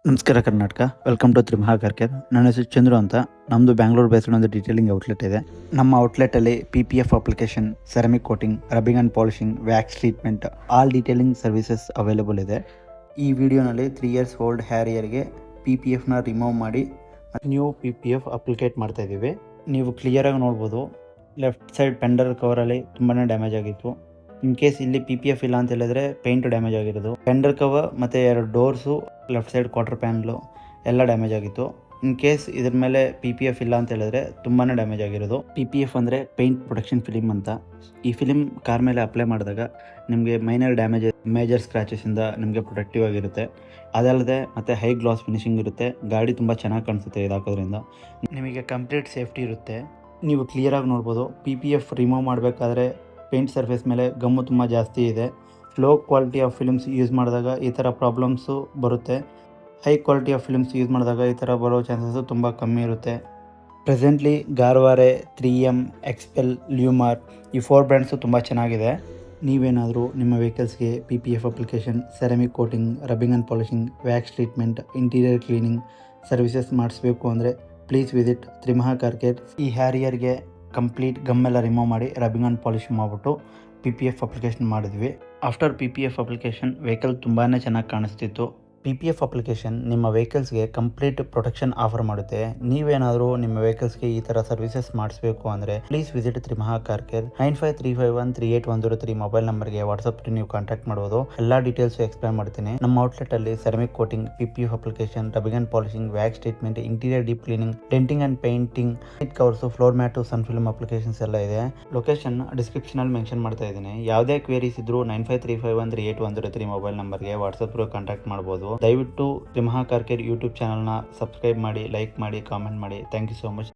ನಮಸ್ಕಾರ Karnataka, welcome to Trimaha car care. ನನ್ನ ಹೆಸರು ಚಂದ್ರು ಅಂತ. ನಮ್ಮದು ಬ್ಯಾಂಗ್ಳೂರು ಬೇಸ್ಡ್ ಒಂದು ಡೀಟೇಲಿಂಗ್ ಔಟ್ಲೆಟ್ ಇದೆ. ನಮ್ಮ ಔಟ್ಲೆಟಲ್ಲಿ PPF application, ceramic coating, rubbing and polishing, wax treatment, all detailing services available ಇದೆ. ಈ ವಿಡಿಯೋನಲ್ಲಿ 3 ಇಯರ್ಸ್ ಓಲ್ಡ್ ಹ್ಯಾರಿಯರ್ಗೆ PPFನ ರಿಮೂವ್ ಮಾಡಿ ನ್ಯೂ PPF ಅಪ್ಲಿಕೇಟ್ ಮಾಡ್ತಾ ಇದ್ದೀವಿ. ನೀವು ಕ್ಲಿಯರಾಗಿ ನೋಡ್ಬೋದು, ಲೆಫ್ಟ್ ಸೈಡ್ ಪೆಂಡರ್ ಕವರಲ್ಲಿ ತುಂಬಾ ಡ್ಯಾಮೇಜ್ ಆಗಿತ್ತು. ಇನ್ ಕೇಸ್ ಇಲ್ಲಿ PPF ಇಲ್ಲ ಅಂತ ಹೇಳಿದ್ರೆ ಪೇಂಟ್ ಡ್ಯಾಮೇಜ್ ಆಗಿರೋದು. ಫೆಂಡರ್ ಕವರ್ ಮತ್ತು 2 doors, left side quarter panel ಎಲ್ಲ ಡ್ಯಾಮೇಜ್ ಆಗಿತ್ತು. ಇನ್ ಕೇಸ್ ಇದ್ರ ಮೇಲೆ PPF ಇಲ್ಲ ಅಂತ ಹೇಳಿದ್ರೆ ತುಂಬಾ ಡ್ಯಾಮೇಜ್ ಆಗಿರೋದು. PPF ಅಂದರೆ ಪೇಂಟ್ ಪ್ರೊಟೆಕ್ಷನ್ ಫಿಲಿಮ್ ಅಂತ. ಈ ಫಿಲಿಮ್ ಕಾರ್ ಮೇಲೆ ಅಪ್ಲೈ ಮಾಡಿದಾಗ ನಿಮಗೆ ಮೈನರ್ ಡ್ಯಾಮೇಜ್, ಮೇಜರ್ ಸ್ಕ್ರ್ಯಾಚಸ್ಸಿಂದ ನಿಮಗೆ ಪ್ರೊಟೆಕ್ಟಿವ್ ಆಗಿರುತ್ತೆ. ಅದಲ್ಲದೆ ಮತ್ತು ಹೈ ಗ್ಲಾಸ್ ಫಿನಿಶಿಂಗ್ ಇರುತ್ತೆ. ಗಾಡಿ ತುಂಬ ಚೆನ್ನಾಗಿ ಕಾಣಿಸುತ್ತೆ ಇದು ಹಾಕೋದ್ರಿಂದ. ನಿಮಗೆ ಕಂಪ್ಲೀಟ್ ಸೇಫ್ಟಿ ಇರುತ್ತೆ. ನೀವು ಕ್ಲಿಯರಾಗಿ ನೋಡ್ಬೋದು, PPF ರಿಮೂವ್ ಮಾಡಬೇಕಾದ್ರೆ ಪೇಂಟ್ ಸರ್ಫೇಸ್ ಮೇಲೆ ಗಮ್ಮು ತುಂಬ ಜಾಸ್ತಿ ಇದೆ. Low quality of films use ಮಾಡಿದಾಗ ಈ ಥರ ಪ್ರಾಬ್ಲಮ್ಸು ಬರುತ್ತೆ. High quality of films use ಮಾಡಿದಾಗ ಈ ಥರ ಬರೋ ಚಾನ್ಸಸ್ಸು ತುಂಬ ಕಮ್ಮಿ ಇರುತ್ತೆ. ಪ್ರೆಸೆಂಟ್ಲಿ ಗಾರ್ವಾರೆ, 3M, ಎಕ್ಸ್ಪೆಲ್, ಲ್ಯೂಮಾರ್ ಈ 4 ಬ್ರ್ಯಾಂಡ್ಸು ತುಂಬ ಚೆನ್ನಾಗಿದೆ. ನೀವೇನಾದರೂ ನಿಮ್ಮ ವೆಹಿಕಲ್ಸ್ಗೆ PPF application, ceramic coating, rubbing and polishing, wax treatment, interior cleaning services ಮಾಡಿಸ್ಬೇಕು ಅಂದರೆ please visit Trimaha car care. ಈ ಹ್ಯಾರಿಯರ್ಗೆ ಕಂಪ್ಲೀಟ್ ಗಮ್ಮೆಲ್ಲ ರಿಮೂವ್ ಮಾಡಿ ರಬ್ಬಿಂಗ್ ಆ್ಯಂಡ್ ಪಾಲಿಶ್ ಮಾಡಿಬಿಟ್ಟು PPF ಅಪ್ಲಿಕೇಶನ್ ಮಾಡಿದ್ವಿ. ಆಫ್ಟರ್ PPF ಅಪ್ಲಿಕೇಶನ್ ವೆಹಿಕಲ್ ತುಂಬಾ ಚೆನ್ನಾಗಿ ಕಾಣಿಸ್ತಿತ್ತು. PPF ಅಪ್ಲಿಕೇಶನ್ ನಿಮ್ಮ ವೆಹಿಕಲ್ಸ್ಗೆ ಕಂಪ್ಲೀಟ್ ಪ್ರೊಟೆಕ್ಷನ್ ಆಫರ್ ಮಾಡುತ್ತೆ. ನೀವೇನಾದರೂ ನಿಮ್ಮ ವೆಹಿಕಲ್ಸ್ಗೆ ಈ ಥರ ಸರ್ವಿಸಸ್ ಮಾಡಿಸ್ಬೇಕು ಅಂದರೆ please visit Trimaha car care. 9535138103 mobile ನಂಬರ್ಗೆ ವಾಟ್ಸಪ್ಪಲ್ಲಿ ನೀವು ಕಾಂಟ್ಯಾಕ್ಟ್ ಮಾಡ್ಬೋದು. ಎಲ್ಲ ಡೀಟೇಲ್ಸು ಎಕ್ಸ್ಪ್ಲೈನ್ ಮಾಡ್ತೀನಿ. ನಮ್ಮ ಔಟ್ಲೆಟಲ್ಲಿ ceramic coating, PPF application, rubbing and polishing, wax treatment, interior deep cleaning, denting and painting, seat covers, floor mat, sun film applications ಎಲ್ಲ ಇದೆ. ಲೊಕೇಶನ್ ಡಿಸ್ಕ್ರಿಪ್ಷನಲ್ಲಿ ಮೆನ್ಷನ್ ಮಾಡ್ತಾ ಇದ್ದೀನಿ. ಯಾವುದೇ ಕ್ವೇರೀಸ್ ಇದ್ರೂ 9535138103 ಮೊಬೈಲ್ ನಂಬರ್ಗೆ ವಾಟ್ಸಪ್ಪಲ್ಲಿ ಕಾಂಟ್ಯಾಕ್ಟ್ ಮಾಡ್ಬೋದು. ದಯವಿಟ್ಟು ತ್ರಿಮಹಾ ಕಾರ್ ಕೇರ್ ಯೂಟ್ಯೂಬ್ ಚಾನಲ್ನ ಸಬ್ಸ್ಕ್ರೈಬ್ ಮಾಡಿ, ಲೈಕ್ ಮಾಡಿ, ಕಾಮೆಂಟ್ ಮಾಡಿ. Thank you so much.